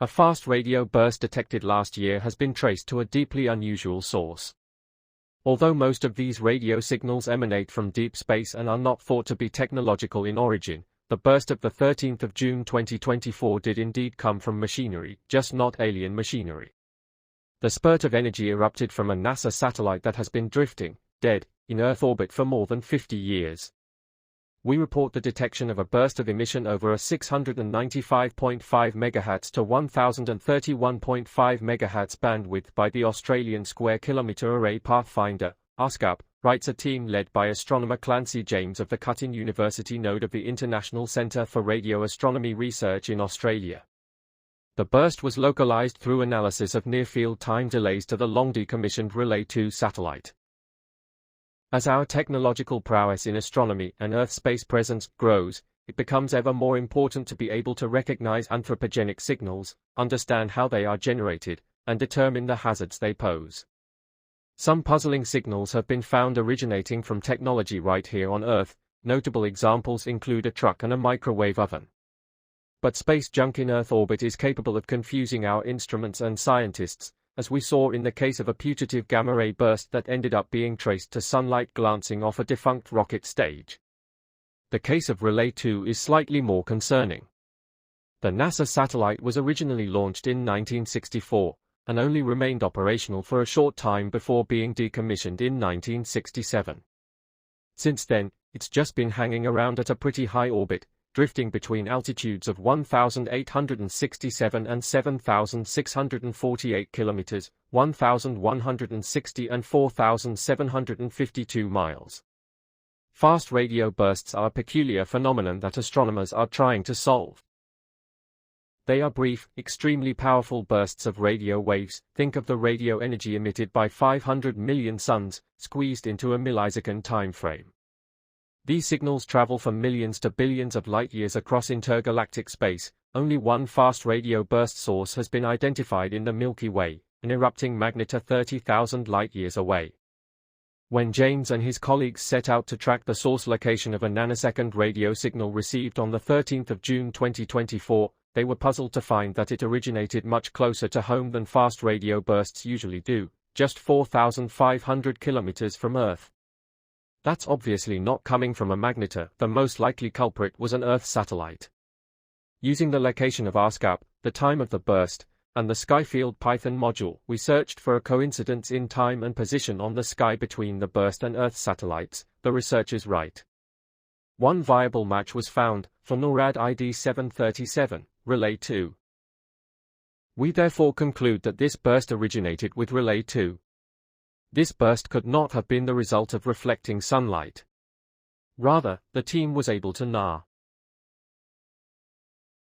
A fast radio burst detected last year has been traced to a deeply unusual source. Although most of these radio signals emanate from deep space and are not thought to be technological in origin, the burst of the 13th of June 2024 did indeed come from machinery, just not alien machinery. The spurt of energy erupted from a NASA satellite that has been drifting, dead, in Earth orbit for more than 50 years. We report the detection of a burst of emission over a 695.5 MHz to 1031.5 MHz bandwidth by the Australian Square Kilometre Array Pathfinder, ASCAP, writes a team led by astronomer Clancy James of the Curtin University node of the International Centre for Radio Astronomy Research in Australia. The burst was localized through analysis of near-field time delays to the long-decommissioned Relay 2 satellite. As our technological prowess in astronomy and Earth space presence grows, it becomes ever more important to be able to recognize anthropogenic signals, understand how they are generated, and determine the hazards they pose. Some puzzling signals have been found originating from technology right here on Earth. Notable examples include a truck and a microwave oven. But space junk in Earth orbit is capable of confusing our instruments and scientists, as we saw in the case of a putative gamma-ray burst that ended up being traced to sunlight glancing off a defunct rocket stage. The case of Relay 2 is slightly more concerning. The NASA satellite was originally launched in 1964, and only remained operational for a short time before being decommissioned in 1967. Since then, it's just been hanging around at a pretty high orbit, drifting between altitudes of 1,867 and 7,648 kilometers, 1,160 and 4,752 miles. Fast radio bursts are a peculiar phenomenon that astronomers are trying to solve. They are brief, extremely powerful bursts of radio waves. Think of the radio energy emitted by 500 million suns, squeezed into a millisecond time frame. These signals travel for millions to billions of light-years across intergalactic space. Only one fast radio burst source has been identified in the Milky Way, an erupting magnetar 30,000 light-years away. When James and his colleagues set out to track the source location of a nanosecond radio signal received on the 13th of June 2024, they were puzzled to find that it originated much closer to home than fast radio bursts usually do, just 4,500 kilometers from Earth. That's obviously not coming from a magnetar. The most likely culprit was an Earth satellite. Using the location of ASCAP, the time of the burst, and the Skyfield Python module, we searched for a coincidence in time and position on the sky between the burst and Earth satellites. The researchers write. One viable match was found, for NORAD ID 737, Relay 2. We therefore conclude that this burst originated with Relay 2. This burst could not have been the result of reflecting sunlight. Rather, the team was able to